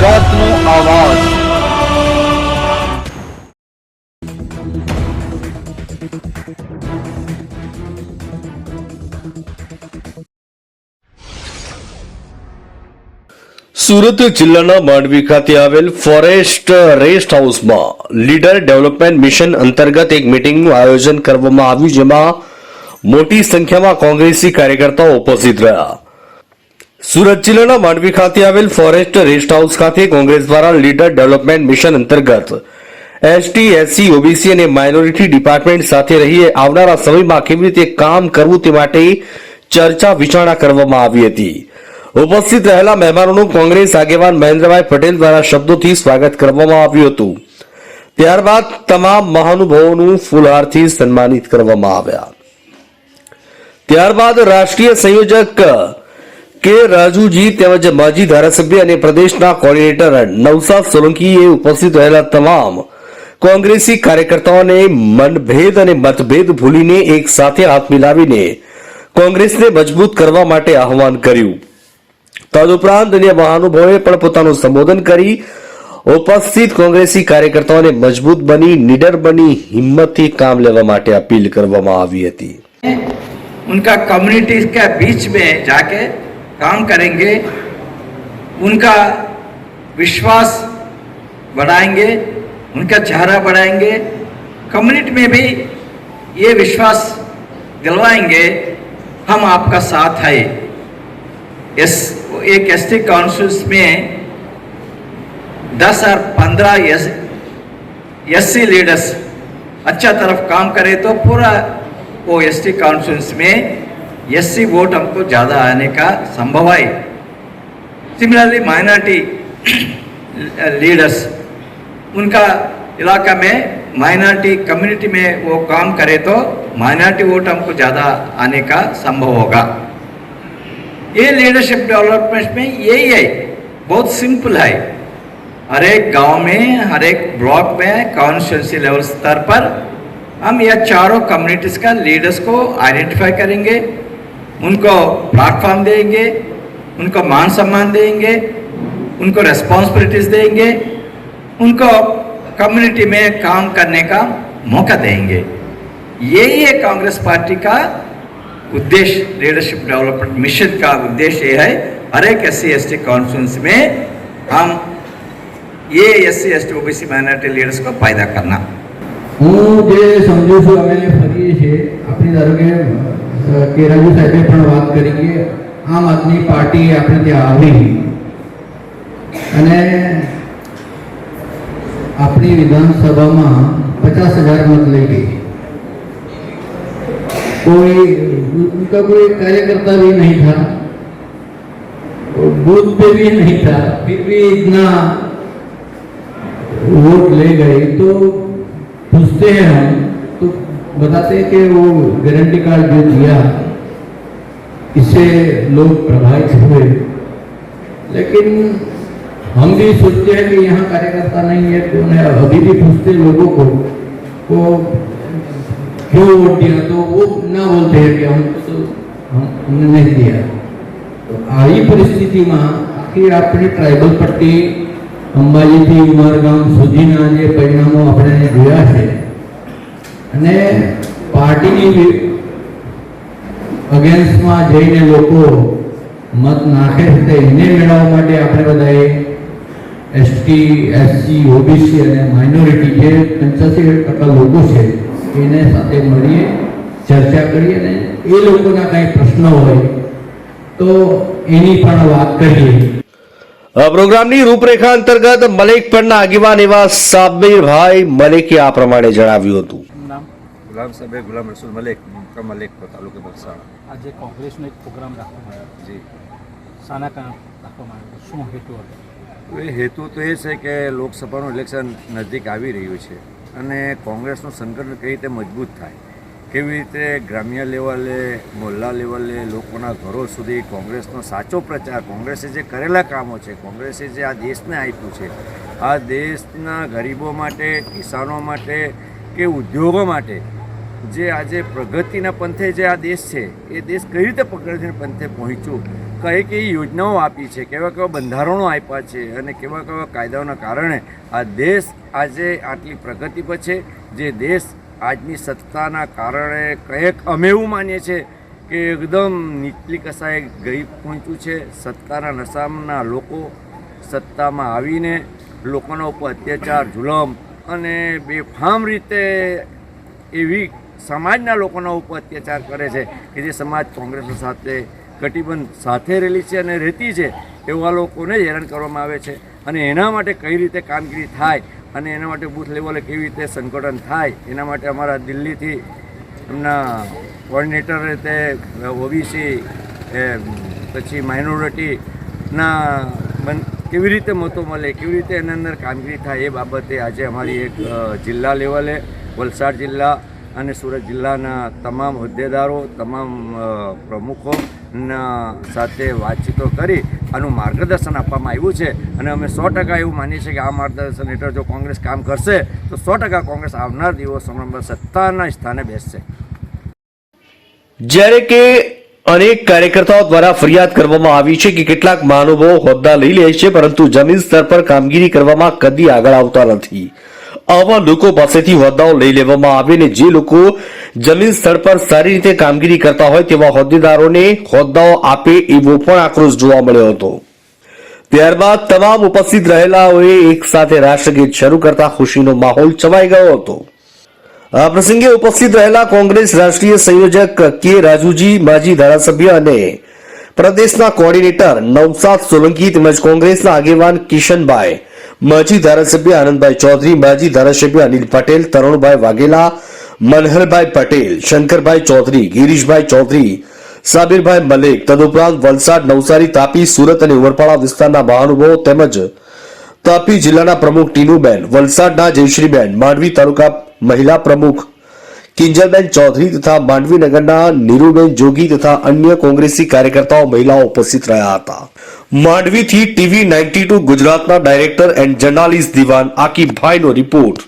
ગુજરાતનો આવાજ। સુરત જિલ્લાના માંડવી ખાતે આવેલ ફોરેસ્ટ રેસ્ટ હાઉસમાં લીડર ડેવલપમેન્ટ મિશન અંતર્ગત એક મીટિંગનું આયોજન કરવામાં આવ્યું, જેમાં મોટી સંખ્યામાં કોંગ્રેસી કાર્યકર્તાઓ ઉપસ્થિત રહ્યા। સુરત જિલ્લાના માંડવી ખાતે આવેલ ફોરેસ્ટ રેસ્ટ હાઉસ ખાતે કોંગ્રેસ દ્વારા લીડર ડેવલપમેન્ટ મિશન અંતર્ગત એસટી, એસસી, ઓબીસી અને માઇનોરિટી ડિપાર્ટમેન્ટ સાથે રહી આવનારા સમયમાં કેવી રીતે કામ કરવું તે માટે ચર્ચા વિચારણા કરવામાં આવી હતી। ઉપસ્થિત રહેલા મહેમાનોનું કોંગ્રેસ આગેવાન મહેન્દ્રભાઈ પટેલ દ્વારા શબ્દોથી સ્વાગત કરવામાં આવ્યું હતું। ત્યારબાદ તમામ મહાનુભાવોનું ફૂલહારથી સન્માનિત કરવામાં આવ્યા। ત્યારબાદ રાષ્ટ્રીય સંયોજક કે રાજુજી તેમજ માજી ધારાસભ્ય અને પ્રદેશના કોર્ડિનેટર નવસાદ સોલંકીએ ઉપસ્થિત રહેલા તમામ કોંગ્રેસી કાર્યકર્તાઓને મનભેદ અને મતભેદ ભૂલીને એક સાથે હાથ મિલાવીને કોંગ્રેસને મજબૂત કરવા માટે આહવાન કર્યું। તદુપરાંત અન્ય મહાનુભાવોએ પણ પોતાનું સંબોધન કરી ઉપસ્થિત કોંગ્રેસી કાર્યકર્તાઓને મજબૂત બની, નીડર બની, હિંમતથી કામ લેવા માટે અપીલ કરવામાં આવી હતી। उनका कम्युनिटीज के बीच में जाके काम करेंगे, उनका विश्वास बढ़ाएंगे, उनका चेहरा बढ़ाएंगे, कम्युनिटी में भी ये विश्वास दिलवाएंगे हम आपका साथ है। एक एसटी काउंसिल्स में 10 और 15 एससी लीडर्स अच्छा तरफ काम करे तो पूरा वो एसटी काउंसिल्स में एससी वोट हमको ज़्यादा आने का संभव है। सिमिलरली माइनॉरिटी लीडर्स उनका इलाका में माइनॉरिटी कम्युनिटी में वो काम करे तो माइनॉरिटी वोट हमको ज़्यादा आने का संभव होगा। ये लीडरशिप डेवलपमेंट में यही है, बहुत सिंपल है। हर एक गांव में, हर एक ब्लॉक में, कॉन्स्टिट्यूंसी लेवल स्तर पर हम यह चारों कम्युनिटीज़ का लीडर्स को आइडेंटिफाई करेंगे, उनको प्लेटफॉर्म देंगे, उनको मान सम्मान देंगे, उनको रेस्पॉन्सिबिलिटीज़ देंगे, उनको कम्युनिटी में काम करने का मौका देंगे। यही है कांग्रेस पार्टी का उद्देश्य। लीडरशिप डेवलपमेंट मिशन का उद्देश्य ये है, हर एक एससी एसटी कॉन्स्टिट्यूंसी में हम ये SC ST OBC minority leaders को पैदा करना। હું જે સમજુ છું અમે ફરીએ છીએ આપણી ધારો કે રાજુ સાહેબે પણ વાત કરી કે આમ આદમી પાર્ટી આપણે ત્યાં આવી અને આપણી વિધાનસભામાં 50,000 મત લઈ ગઈ। उनका कोई कार्यकर्ता भी नहीं था, बूथ पे भी नहीं था, फिर भी इतना वोट ले गए। तो पूछते हैं हम तो बताते हैं कि वो गारंटी कार्ड जो दिया इससे लोग प्रभावित हुए, लेकिन हम भी सोचते हैं कि यहाँ कार्यकर्ता नहीं है तो उन्हें अभी भी पूछते लोगों को क्यों वोट दिया, तो वो ना बोलते हैं कि हमने नहीं दिया। तो आई परिस्थिति में आखिर अपनी ट्राइबल पट्टी अंबाजी थी उमरगाम सुधीना जे परिणामों આપણે જોયા છે અને પાર્ટીની અગેન્સ્ટમાં જઈને લોકો મત નાખે છે એને મેળવવા માટે આપણે બધાએ એસટી, એસસી, ઓબીસી અને માઇનોરિટી જે 85% લોકો છે એને સાથે મળીએ, ચર્ચા કરીએ અને એ લોકોના કંઈ પ્રશ્નો હોય તો એની પણ વાત કરીએ। આ પ્રોગ્રામની રૂપરેખા અંતર્ગત મલેકપરના આગેવાન એવા સાબિરભાઈ મલેકે આ પ્રમાણે જણાવ્યું હતું। નામ ગુલામ સાહેબ ગુલામ રસૂલ મલેક, મુકામ મલેકપર, તાલુકો બરસાણા। આજે કોંગ્રેસનો એક પ્રોગ્રામ રાખવામાં આવ્યો જી, શાના કારણ રાખવામાં આવ્યો, શું હેતુ હતો? એ હેતુ તો એ છે કે લોકસભાનું ઇલેક્શન નજીક આવી રહ્યું છે અને કોંગ્રેસનું સંગઠન કઈ રીતે મજબૂત થાય, કેવી રીતે ગ્રામ્ય લેવલે, મોહલ્લા લેવલે લોકોના ઘરો સુધી કોંગ્રેસનો સાચો પ્રચાર, કોંગ્રેસે જે કરેલા કામો છે, કોંગ્રેસે જે આ દેશને આપ્યું છે, આ દેશના ગરીબો માટે, કિસાનો માટે કે ઉદ્યોગો માટે જે આજે પ્રગતિના પંથે જે આ દેશ છે એ દેશ કઈ રીતે પ્રગતિના પંથે પહોંચ્યું, કઈ કઈ યોજનાઓ આપી છે, કેવા કેવા બંધારણો આપ્યા છે અને કેવા કેવા કાયદાઓના કારણે આ દેશ આજે આટલી પ્રગતિ પર છે. જે દેશ આજની સત્તાના કારણે કંઈક અમે એવું માનીએ છીએ કે એકદમ નીચલી કસાએ ગઈ પહોંચ્યું છે. સત્તાના નશાના લોકો સત્તામાં આવીને લોકોના ઉપર અત્યાચાર, જુલમ અને બેફામ રીતે એવી સમાજના લોકોના ઉપર અત્યાચાર કરે છે કે જે સમાજ કોંગ્રેસ સાથે કટિબંધ સાથે રહેલી છે અને રહેતી છે એવા લોકોને હેરાન કરવામાં આવે છે. અને એના માટે કઈ રીતે કામગીરી થાય અને એના માટે બૂથ લેવલે કેવી રીતે સંગઠન થાય એના માટે અમારા દિલ્હીથી એમના કોર્ડિનેટર તે ઓબીસી પછી માઇનોરિટીના કેવી રીતે મતો મળે, કેવી રીતે એના અંદર કામગીરી થાય એ બાબતે આજે અમારી એક જિલ્લા લેવલે વલસાડ જિલ્લા અને સુરત જિલ્લાના તમામ હોદ્દેદારો, તમામ પ્રમુખોના સાથે વાતચીતો કરી આનું માર્ગદર્શન આપવામાં આવ્યું છે. અને અમે 100% એવું માનીએ છીએ કે આ માર્ગદર્શન હેઠળ જો કોંગ્રેસ કામ કરશે તો 100% કોંગ્રેસ આવનાર દિવસોમાં સત્તાના સ્થાને બેસશે. જ્યારે કે અનેક કાર્યકર્તાઓ દ્વારા ફરિયાદ કરવામાં આવી છે કે કેટલાક મહાનુભાવો હોદ્દા લઈ લે છે પરંતુ જમીન સ્તર પર કામગીરી કરવામાં કદી આગળ આવતા નથી. આવા લોકો પાસેથી હોદ્દાઓ લઈ લેવામાં આવે ને જે લોકો જમીન સ્તર પર સારી રીતે કામગીરી કરતા હોય તેવા હોદ્દેદારોને હોદ્દાઓ આપે એવો પણ આક્રોશ જોવા મળ્યો હતો. ત્યારબાદ તમામ ઉપસ્થિત રહેલાઓએ એક સાથે રાષ્ટ્રગીત શરૂ કરતા ખુશીનો માહોલ છવાઈ ગયો હતો. આ પ્રસંગે ઉપસ્થિત રહેલા કોંગ્રેસ રાષ્ટ્રીય સંયોજક કે રાજુજી, માજી ધારાસભ્ય અને પ્રદેશના કોર્ડિનેટર નવસાદ સોલંકી તેમજ કોંગ્રેસના આગેવાન કિશનભાઈ, માજી ધારાસભ્ય આનંદભાઈ ચૌધરી, માજી ધારાસભ્ય અનિલ પટેલ, તરુણભાઈ વાઘેલા, મનહરભાઈ પટેલ, શંકરભાઈ ચૌધરી, ગિરીશભાઈ ચૌધરી, સાબિરભાઈ મલેક, તદુપરાંત વલસાડ, નવસારી, તાપી, સુરત અને ઉમરપાડા વિસ્તારના મહાનુભાવો તેમજ તાપી જિલ્લાના પ્રમુખ ટીનુબેન, વલસાડના જયશ્રીબેન, માંડવી તાલુકા મહિલા પ્રમુખ કિંજલબેન ચૌધરી તથા માંડવી નગરના નીરુબેન જોગી તથા અન્ય કોંગ્રેસી કાર્યકર્તાઓ, મહિલાઓ ઉપસ્થિત રહ્યા હતા. માંડવીથી TV 92 ગુજરાતના ડાયરેક્ટર એન્ડ જર્નાલિસ્ટ દિવાન આકીબભાઈનો રિપોર્ટ.